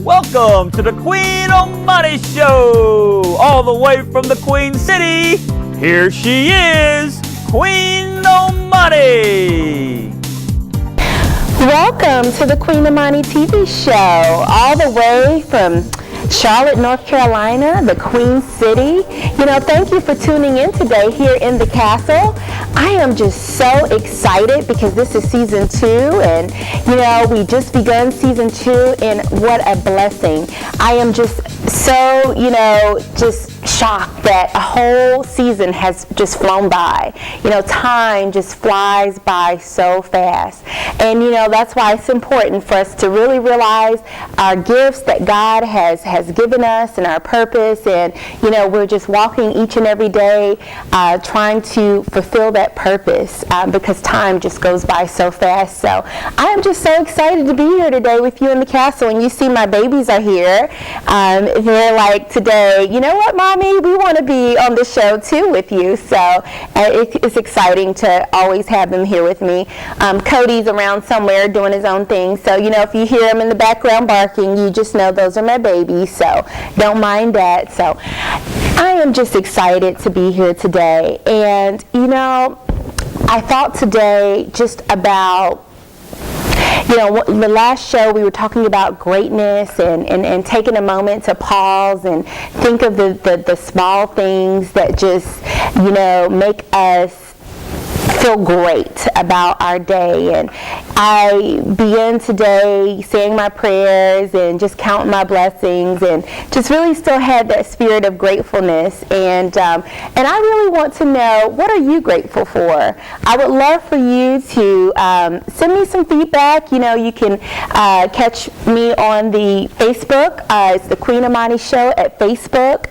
Welcome to the QueenAmani Show, all the way from the Queen City. Here she is, QueenAmani. Welcome to the QueenAmani TV Show, all the way from Charlotte, North Carolina, the Queen City. Thank you for tuning in today here in the castle. I am just so excited because this is season 2, and we just begun season 2, and what a blessing. I am just so, just shocked that a whole season has just flown by. Time just flies by so fast. And that's why it's important for us to really realize our gifts that God has given us and our purpose, and we're just walking each and every day trying to fulfill that purpose because time just goes by so fast. So I am just so excited to be here today with you in the castle, and you see my babies are here. They're like, today, you know what, Mommy, we want to be on the show too with you. So it's exciting to always have them here with me. Cody's around somewhere doing his own thing, so if you hear him in the background barking, you just know those are my babies, so don't mind that. So I am just excited to be here today, and I thought today just about the last show we were talking about greatness and taking a moment to pause and think of the small things that just, make us feel great about our day. And I began today saying my prayers and just counting my blessings, and just really still had that spirit of gratefulness. And I really want to know, what are you grateful for? I would love for you to send me some feedback. You can catch me on the Facebook. It's the QueenAmani Show at Facebook.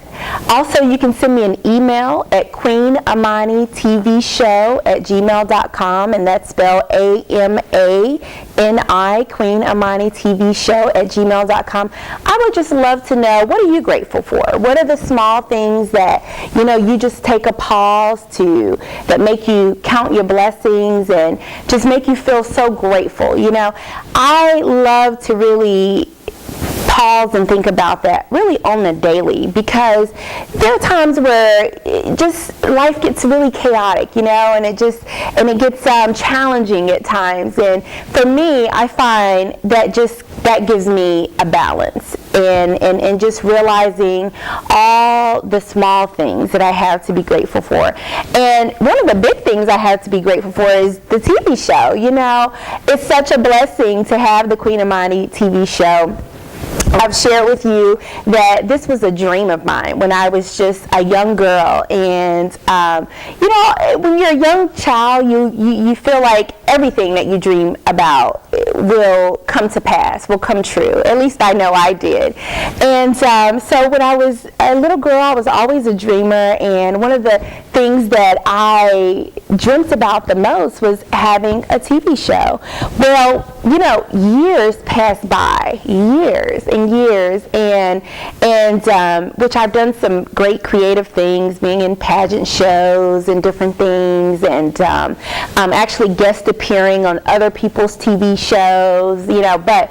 Also, you can send me an email at QueenAmaniTVShow at gmail.com, and that's spelled AMANI, QueenAmaniTVShow at gmail.com. I would just love to know, what are you grateful for? What are the small things that, you just take a pause to, that make you count your blessings and just make you feel so grateful? I love to really pause and think about that really on the daily, because there are times where just life gets really chaotic, and it gets challenging at times. And for me, I find that gives me a balance, and just realizing all the small things that I have to be grateful for. And one of the big things I have to be grateful for is the TV show. It's such a blessing to have the QueenAmani TV show. I've shared with you that this was a dream of mine when I was just a young girl, and when you're a young child, you feel like everything that you dream about will come to pass, will come true. At least I know I did. And so when I was a little girl, I was always a dreamer, and one of the things that I dreamt about the most was having a TV show. Well, years passed by, years and years, and which I've done some great creative things, being in pageant shows and different things, and actually guest appearing on other people's TV shows, but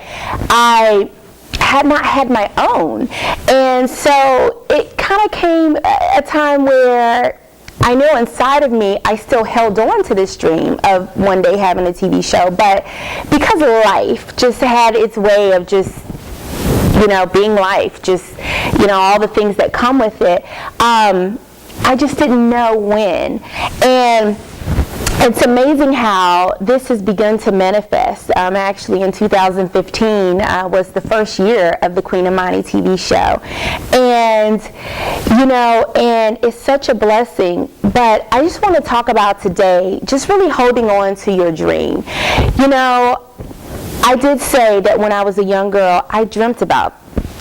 I had not had my own. And so it kind of came a time where I know inside of me I still held on to this dream of one day having a TV show, but because life just had its way of just being life, just all the things that come with it, I just didn't know when. And it's amazing how this has begun to manifest. Actually, in 2015 was the first year of the QueenAmani TV show. And, and it's such a blessing. But I just want to talk about today, just really holding on to your dream. I did say that when I was a young girl, I dreamt about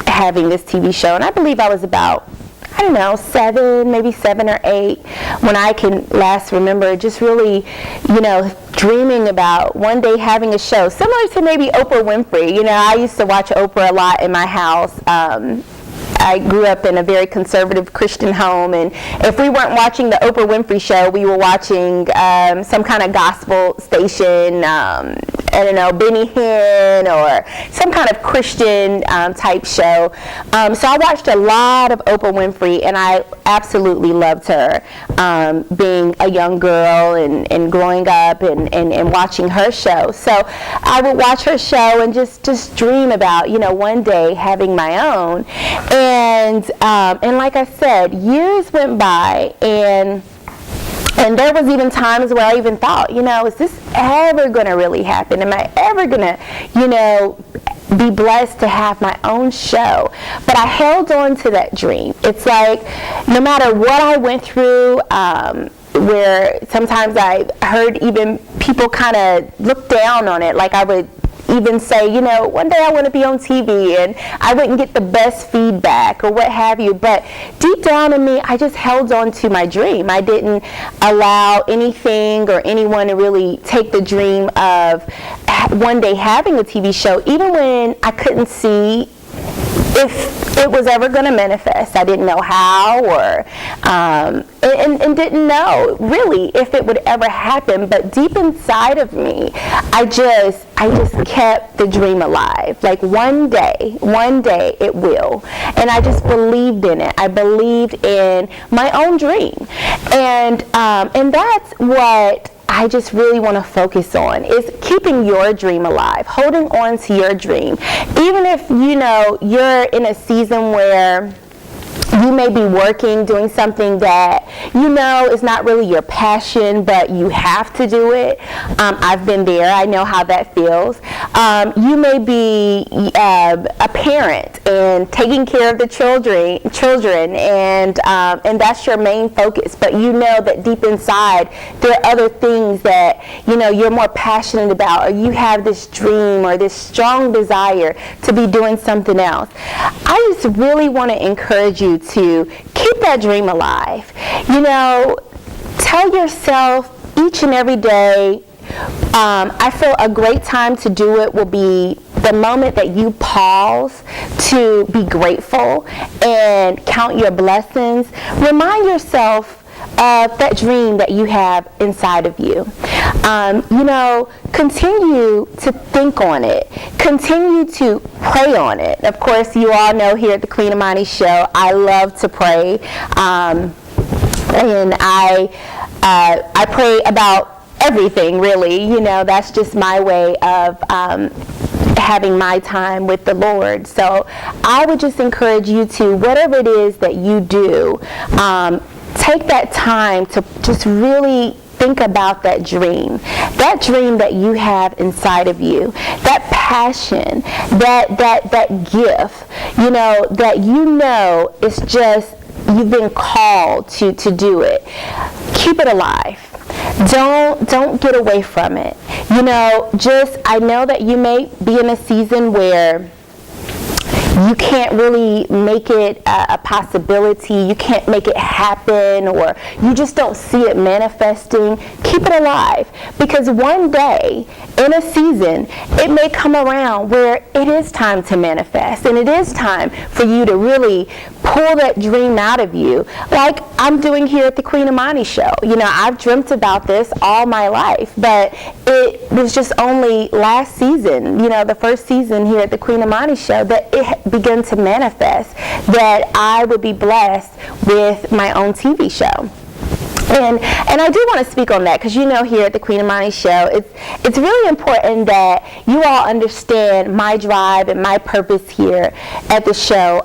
having this TV show. And I believe I was about, 7, maybe 7 or 8, when I can last remember just really, dreaming about one day having a show, similar to maybe Oprah Winfrey. I used to watch Oprah a lot in my house. I grew up in a very conservative Christian home, and if we weren't watching the Oprah Winfrey Show, we were watching some kind of gospel station, I don't know, Benny Hinn or some kind of Christian type show. So I watched a lot of Oprah Winfrey, and I absolutely loved her, being a young girl and growing up and watching her show. So I would watch her show and just dream about, one day having my own. And like I said, years went by, and there was even times where I even thought, is this ever going to really happen? Am I ever going to, be blessed to have my own show? But I held on to that dream. It's like no matter what I went through, where sometimes I heard even people kind of look down on it, like I would even say, one day I want to be on TV, and I wouldn't get the best feedback or what have you. But deep down in me, I just held on to my dream. I didn't allow anything or anyone to really take the dream of one day having a TV show, even when I couldn't see if it was ever going to manifest. I didn't know how, or and didn't know really if it would ever happen. But deep inside of me, I just kept the dream alive. Like one day it will. And I just believed in it. I believed in my own dream, and that's what I just really want to focus on, is keeping your dream alive, holding on to your dream. Even if, you're in a season where you may be working, doing something that is not really your passion, but you have to do it. I've been there. I know how that feels. You may be a parent and taking care of the children, and that's your main focus. But you know that deep inside there are other things that you're more passionate about, or you have this dream or this strong desire to be doing something else. I just really want to encourage you to keep that dream alive. Tell yourself each and every day, I feel a great time to do it will be the moment that you pause to be grateful and count your blessings. Remind yourself of that dream that you have inside of you. Continue to think on it. Continue to pray on it. Of course, you all know here at the QueenAmani Show, I love to pray. And I pray about everything, really. That's just my way of having my time with the Lord. So I would just encourage you to, whatever it is that you do, take that time to just really think about that dream that you have inside of you, that passion, that gift, that is just, you've been called to do it. Keep it alive. Don't get away from it. I know that you may be in a season where you can't really make it a possibility. You can't make it happen, or you just don't see it manifesting. Keep it alive, because one day in a season it may come around where it is time to manifest, and it is time for you to really pull that dream out of you, like I'm doing here at the QueenAmani Show. I've dreamt about this all my life, but it was just only last season, the first season here at the QueenAmani Show, that it began to manifest, that I would be blessed with my own TV show. And I do want to speak on that, because here at the QueenAmani Show, it's really important that you all understand my drive and my purpose here at the show.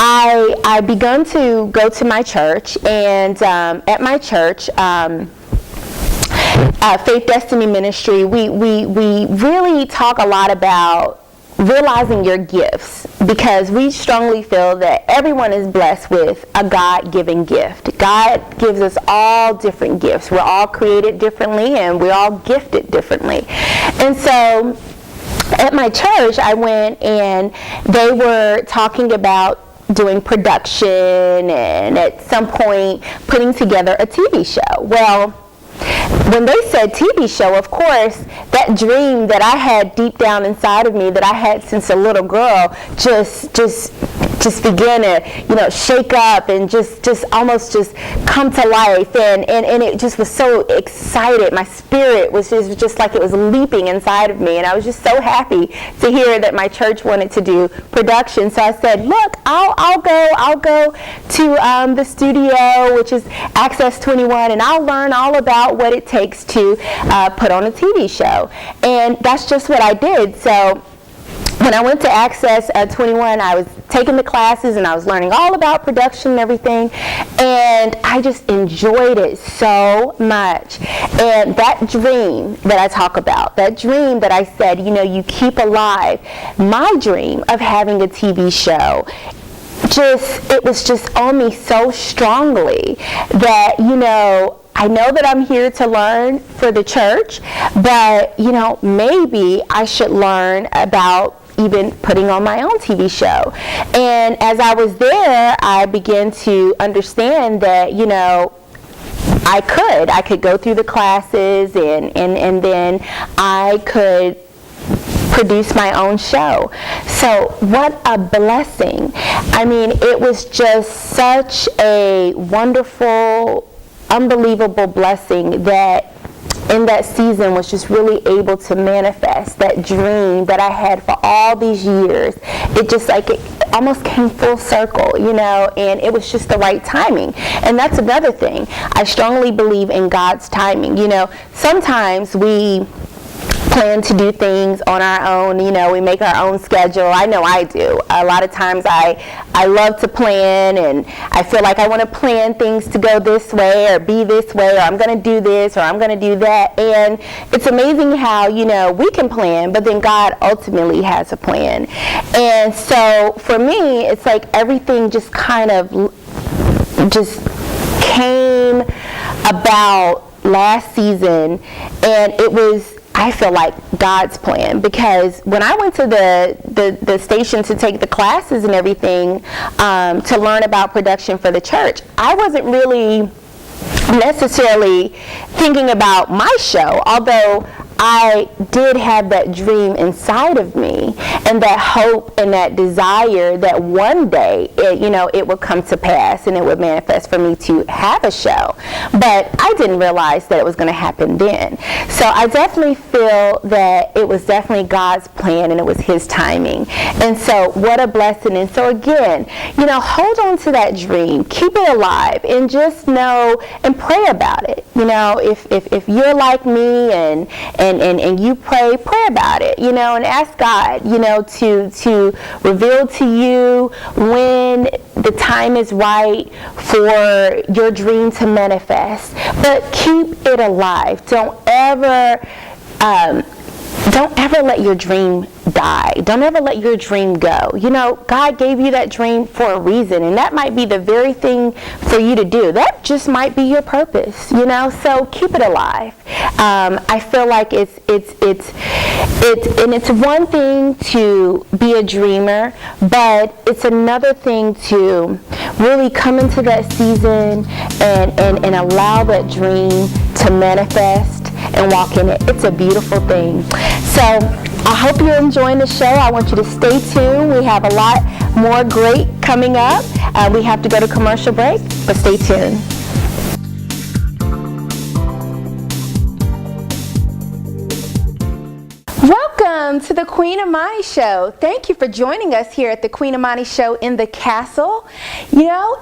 I begun to go to my church, and at my church, Faith Destiny Ministry, we really talk a lot about realizing your gifts, because we strongly feel that everyone is blessed with a God-given gift. God gives us all different gifts. We're all created differently, and we're all gifted differently. And so at my church, I went, and they were talking about doing production and at some point putting together a TV show. Well, when they said TV show, of course, that dream that I had deep down inside of me, that I had since a little girl, just just begin to, shake up and just almost just come to life. And it just was so excited. My spirit was just like it was leaping inside of me. And I was just so happy to hear that my church wanted to do production. So I said, look, I'll go to the studio, which is Access 21, and I'll learn all about what it takes to put on a TV show. And that's just what I did. So when I went to Access 21, I was taking the classes and I was learning all about production and everything, and I just enjoyed it so much. And that dream that I talk about, that dream that I said, you keep alive, my dream of having a TV show, it was just on me so strongly that, I know that I'm here to learn for the church, but, maybe I should learn about even putting on my own TV show. And as I was there, I began to understand that, I could go through the classes and then I could produce my own show. So what a blessing. I mean, it was just such a wonderful, unbelievable blessing that in that season was just really able to manifest that dream that I had for all these years. It almost came full circle, and it was just the right timing. And that's another thing. I strongly believe in God's timing. Sometimes we plan to do things on our own, we make our own schedule. I know I do. A lot of times I love to plan, and I feel like I want to plan things to go this way or be this way, or I'm going to do this or I'm going to do that. And it's amazing how, we can plan, but then God ultimately has a plan. And so for me, it's like everything just kind of just came about last season, and it was, I feel like, God's plan, because when I went to the station to take the classes and everything to learn about production for the church, I wasn't really necessarily thinking about my show, although I did have that dream inside of me and that hope and that desire that one day it would come to pass and it would manifest for me to have a show. But I didn't realize that it was going to happen then. So I definitely feel that it was definitely God's plan and it was His timing. And so what a blessing. And so again, hold on to that dream, keep it alive, and just know and pray about it. If you're like me and you pray about it, and ask God, to reveal to you when the time is right for your dream to manifest. But keep it alive. Don't ever let your dream die. Don't ever let your dream go. God gave you that dream for a reason, and that might be the very thing for you to do. That just might be your purpose, so keep it alive. I feel like it's one thing to be a dreamer, but it's another thing to really come into that season and allow that dream to manifest and walk in it. It's a beautiful thing. So I hope you're enjoying the show. I want you to stay tuned. We have a lot more great coming up. We have to go to commercial break, but stay tuned. Welcome to the QueenAmani Show. Thank you for joining us here at the QueenAmani Show in the castle.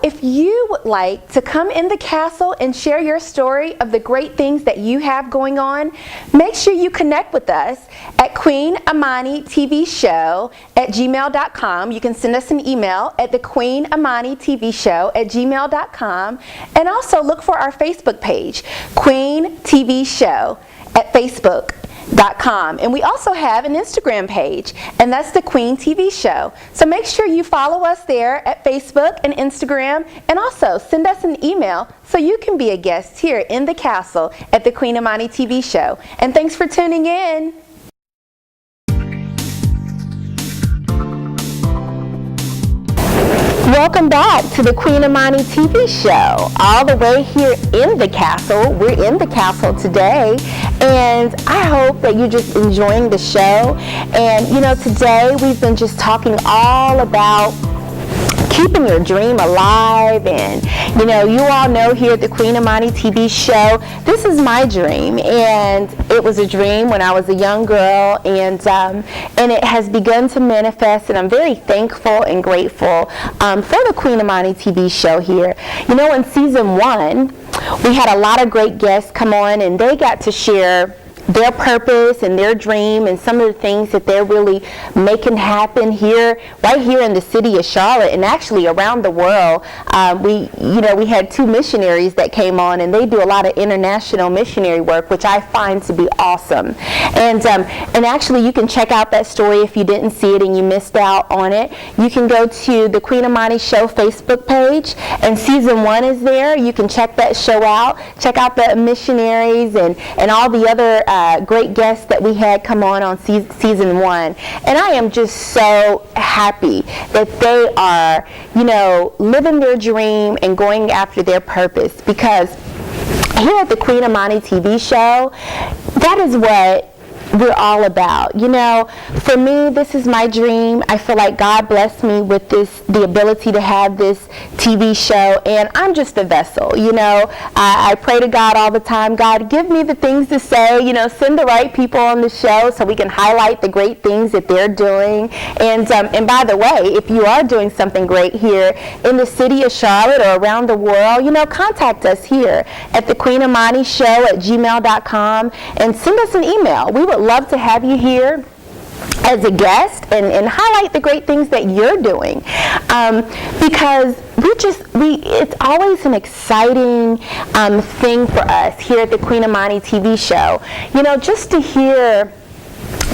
If you would like to come in the castle and share your story of the great things that you have going on, make sure you connect with us at QueenAmaniTVShow at gmail.com. You can send us an email at the QueenAmaniTVShow at gmail.com, and also look for our Facebook page, Queen TV Show, at Facebook.com. And we also have an Instagram page, and that's the Queen TV Show. So make sure you follow us there at Facebook and Instagram, and also send us an email so you can be a guest here in the castle at the QueenAmani TV Show. And thanks for tuning in. Welcome back to the QueenAmani TV Show, all the way here in the castle. We're in the castle today, and I hope that you're just enjoying the show. And today we've been just talking all about keeping your dream alive. And you know, you all know here at the QueenAmani TV Show, this is my dream, and it was a dream when I was a young girl, and it has begun to manifest, and I'm very thankful and grateful for the QueenAmani TV Show here. You know, in season 1, we had a lot of great guests come on, and they got to share their purpose and their dream and some of the things that they're really making happen here, right here in the city of Charlotte, and actually around the world. We had 2 missionaries that came on, and they do a lot of international missionary work, which I find to be awesome. And actually, you can check out that story if you didn't see it and you missed out on it. You can go to the QueenAmani Show Facebook page, and season 1 is there. You can check that show out. Check out the missionaries and all the other great guests that we had come on season 1. And I am just so happy that they are, you know, living their dream and going after their purpose, because here at the QueenAmani TV Show, that is what we're all about. You know, for me, this is my dream. I feel like God blessed me with the ability to have this TV show, and I'm just a vessel. You know, I pray to God all the time, God, give me the things to say, you know, send the right people on the show so we can highlight the great things that they're doing. And by the way, if you are doing something great here in the city of Charlotte or around the world, you know, contact us here at the QueenAmaniTVShow@gmail.com and send us an email. We would love to have you here as a guest and highlight the great things that you're doing, because it's always an exciting thing for us here at the QueenAmani TV Show, you know, just to hear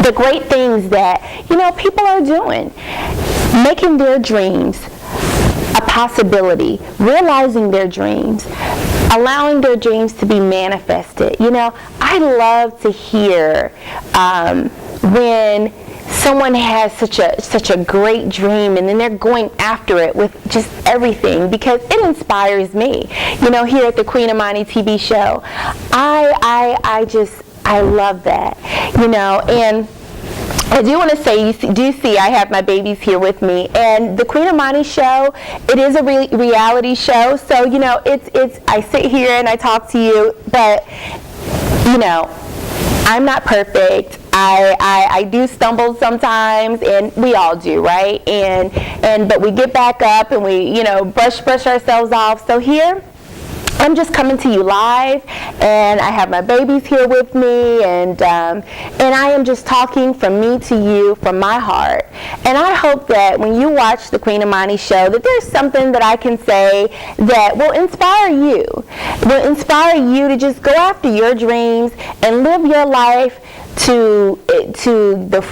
the great things that, you know, people are doing, making their dreams a possibility, realizing their dreams, allowing their dreams to be manifested. You know, I love to hear when someone has such a great dream and then they're going after it with just everything, because it inspires me. You know, here at the QueenAmani TV Show, I love that. You know, and I do want to say, you do see I have my babies here with me, and the QueenAmani Show, it is a reality show, so, you know, it's I sit here and I talk to you, but, you know, I'm not perfect. I do stumble sometimes, and we all do, right? But we get back up and we, you know, brush ourselves off. So here, I'm just coming to you live, and I have my babies here with me, and I am just talking from me to you, from my heart. And I hope that when you watch the QueenAmani Show, that there's something that I can say that will inspire you to just go after your dreams and live your life to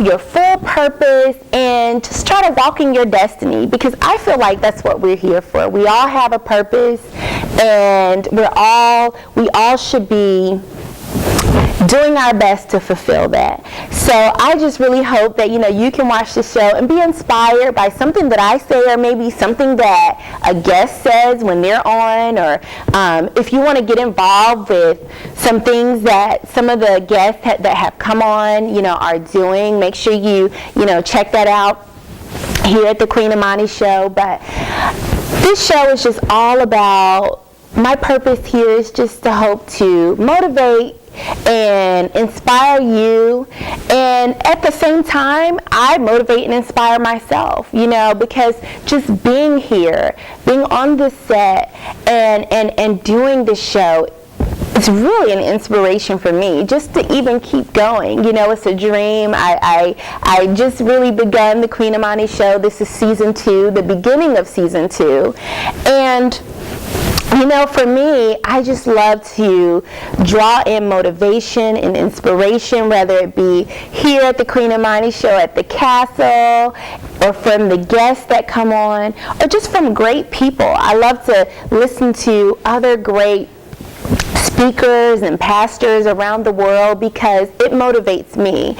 your full purpose, and just try to walk in your destiny, because I feel like that's what we're here for. We all have a purpose, and we all should be doing our best to fulfill that. So I just really hope that, you know, you can watch the show and be inspired by something that I say, or maybe something that a guest says when they're on, or if you want to get involved with some things that some of the guests that have come on, you know, are doing, make sure you know, check that out here at the QueenAmani Show. But this show is just all about, my purpose here is just to hope to motivate and inspire you, and at the same time I motivate and inspire myself, you know, because just being here, being on this set and doing the show, it's really an inspiration for me just to even keep going. You know, it's a dream. I just really begun the QueenAmani Show. This is season 2, the beginning of season 2, and you know, for me, I just love to draw in motivation and inspiration, whether it be here at the QueenAmani Show at the castle, or from the guests that come on, or just from great people. I love to listen to other great speakers and pastors around the world, because it motivates me.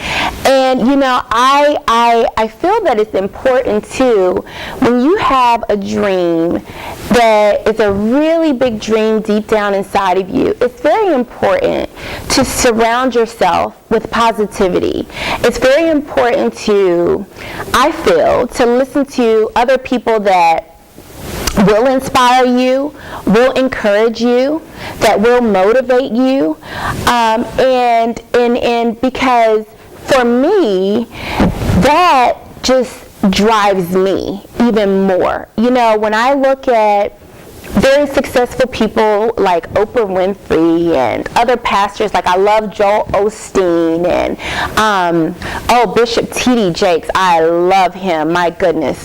And you know, I feel that it's important too, when you have a dream that is a really big dream deep down inside of you, it's very important to surround yourself with positivity. It's very important to, I feel, to listen to other people that will inspire you, will encourage you, that will motivate you, and because for me, that just drives me even more. You know, when I look at very successful people like Oprah Winfrey and other pastors, like I love Joel Osteen and Bishop T.D. Jakes, I love him, my goodness.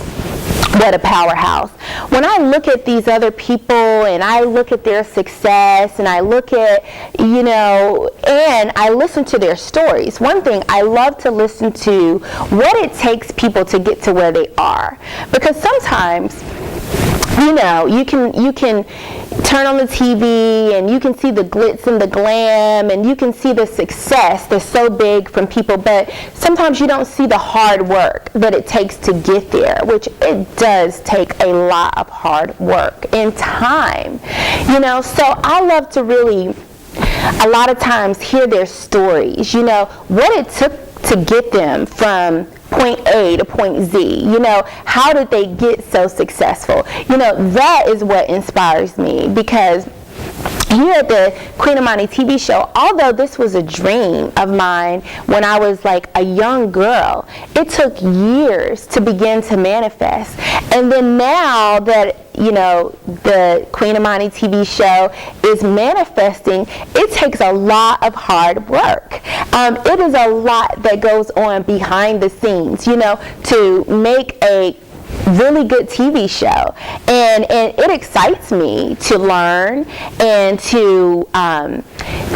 What a powerhouse. When I look at these other people and I look at their success and I look at, you know, and I listen to their stories. One thing, I love to listen to what it takes people to get to where they are. Because sometimes, you know, you can turn on the TV and you can see the glitz and the glam and you can see the success that's so big from people, but sometimes you don't see the hard work that it takes to get there, which it does take a lot of hard work and time, you know. So I love to really, a lot of times, hear their stories, you know, what it took to get them from point A to point Z. You know, how did they get so successful? You know, that is what inspires me, because here at the QueenAmani TV Show, although this was a dream of mine when I was like a young girl, it took years to begin to manifest. And then now that, you know, the QueenAmani TV Show is manifesting, it takes a lot of hard work. It is a lot that goes on behind the scenes, you know, to make a really good TV show, and it excites me to learn and to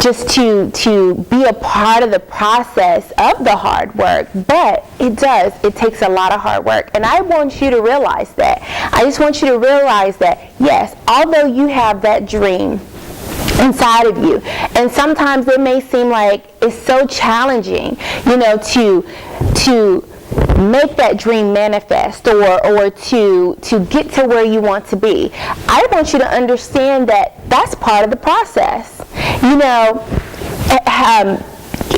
just to be a part of the process of the hard work. But it takes a lot of hard work, and I want you to realize that. I just want you to realize that, yes, although you have that dream inside of you, and sometimes it may seem like it's so challenging, you know, to make that dream manifest, or to get to where you want to be. I want you to understand that that's part of the process. You know,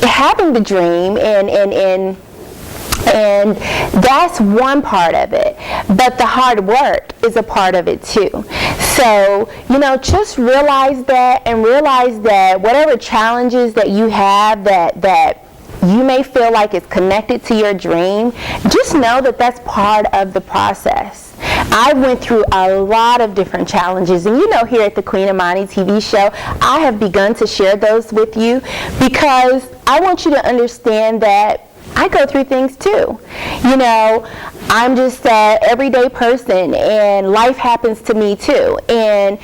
having the dream and that's one part of it, but the hard work is a part of it too. So, you know, just realize that, and realize that whatever challenges that you have that you may feel like it's connected to your dream, just know that that's part of the process. I went through a lot of different challenges, and you know, here at the QueenAmani TV Show, I have begun to share those with you because I want you to understand that I go through things too. You know, I'm just an everyday person, and life happens to me too. And,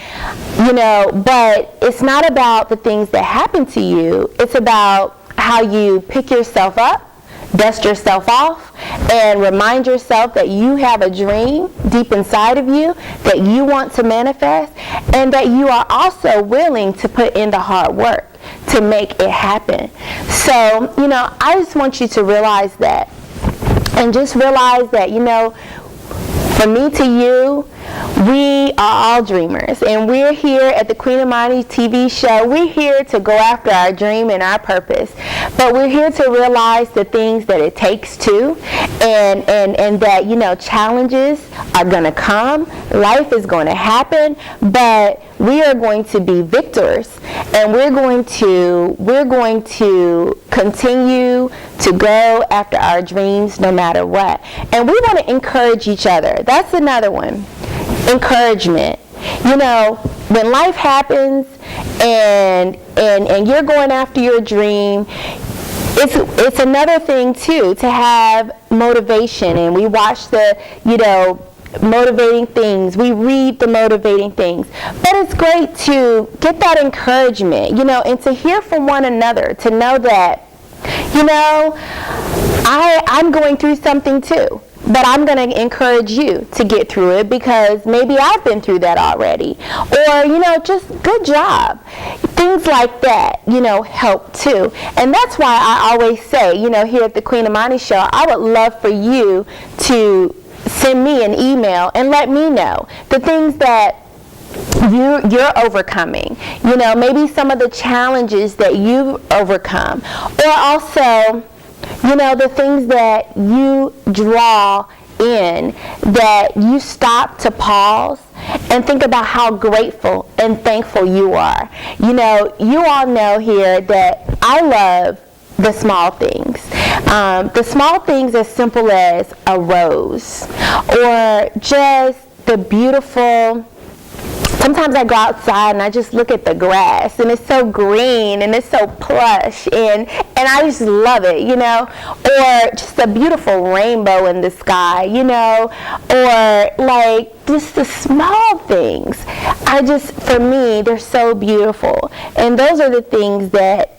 you know, but it's not about the things that happen to you. It's about how you pick yourself up, dust yourself off, and remind yourself that you have a dream deep inside of you that you want to manifest, and that you are also willing to put in the hard work to make it happen. So, you know, I just want you to realize that, and just realize that, you know, from me to you, we are all dreamers, and we're here at the QueenAmani TV Show. We're here to go after our dream and our purpose, but we're here to realize the things that it takes to, and that, you know, challenges are going to come, life is going to happen, but we are going to be victors, and we're going to continue to go after our dreams no matter what. And we want to encourage each other. That's another one. Encouragement. You know, when life happens and you're going after your dream, it's another thing too to have motivation, and we watch the, you know, motivating things, we read the motivating things, but it's great to get that encouragement, you know, and to hear from one another, to know that, you know, I'm going through something too, but I'm going to encourage you to get through it because maybe I've been through that already. Or, you know, just good job. Things like that, you know, help too. And that's why I always say, you know, here at the QueenAmani Show, I would love for you to send me an email and let me know the things that you're overcoming, you know, maybe some of the challenges that you've overcome, or also, you know, the things that you draw in that you stop to pause and think about how grateful and thankful you are. You know, you all know here that I love the small things. The small things as simple as a rose or just the beautiful. Sometimes I go outside and I just look at the grass and it's so green and it's so plush and I just love it, you know, or just a beautiful rainbow in the sky, you know, or like just the small things. For me, they're so beautiful, and those are the things that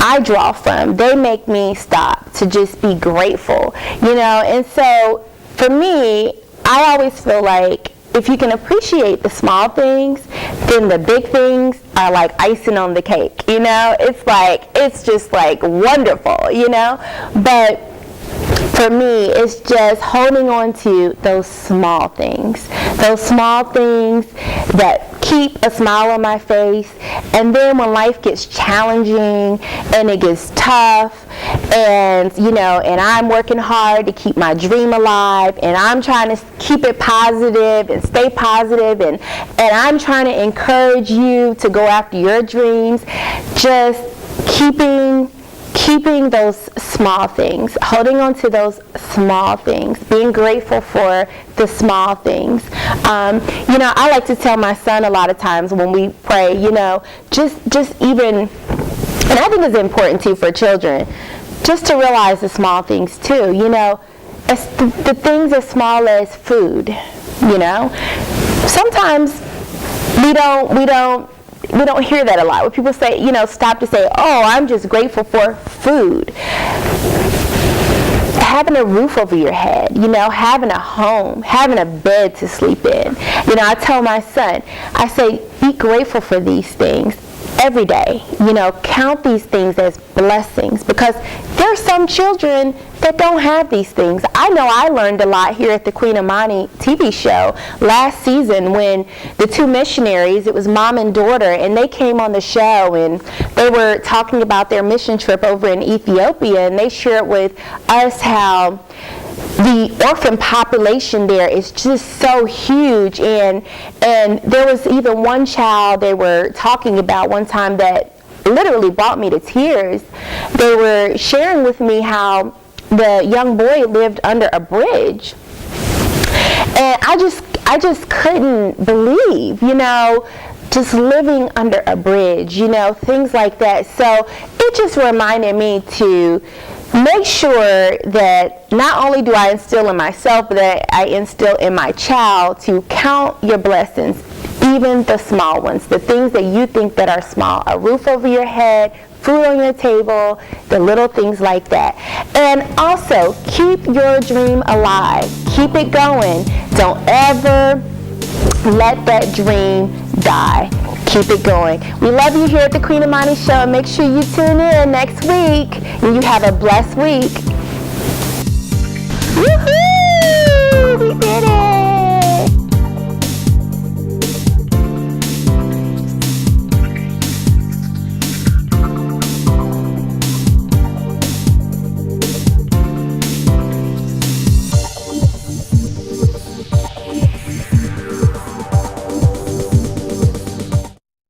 I draw from. They make me stop to just be grateful, you know. And so for me, I always feel like if you can appreciate the small things, then the big things are like icing on the cake, you know. It's just like wonderful, you know. But for me, it's just holding on to those small things that keep a smile on my face. And then when life gets challenging and it gets tough, and you know, and I'm working hard to keep my dream alive, and I'm trying to keep it positive and stay positive, and I'm trying to encourage you to go after your dreams, just keeping those small things, holding on to those small things, being grateful for the small things. You know, I like to tell my son a lot of times when we pray, you know, just even, and I think it's important too for children, just to realize the small things too, you know, the things as small as food, you know. Sometimes we don't hear that a lot. When people say, you know, stop to say, oh, I'm just grateful for food. Having a roof over your head, you know, having a home, having a bed to sleep in. You know, I tell my son, I say, be grateful for these things every day. You know, count these things as blessings, because there are some children that don't have these things. I know I learned a lot here at the QueenAmani TV Show last season when the two missionaries, it was mom and daughter, and they came on the show and they were talking about their mission trip over in Ethiopia, and they shared with us how the orphan population there is just so huge, and there was even one child they were talking about one time that literally brought me to tears. They were sharing with me how the young boy lived under a bridge, and I just couldn't believe, you know, just living under a bridge, you know, things like that. So it just reminded me to make sure that not only do I instill in myself, but that I instill in my child to count your blessings, even the small ones, the things that you think that are small, a roof over your head, food on your table, the little things like that. And also, keep your dream alive. Keep it going. Don't ever let that dream die. Keep it going. We love you here at the QueenAmani Show, and make sure you tune in next week, and you have a blessed week. Woohoo! We did it!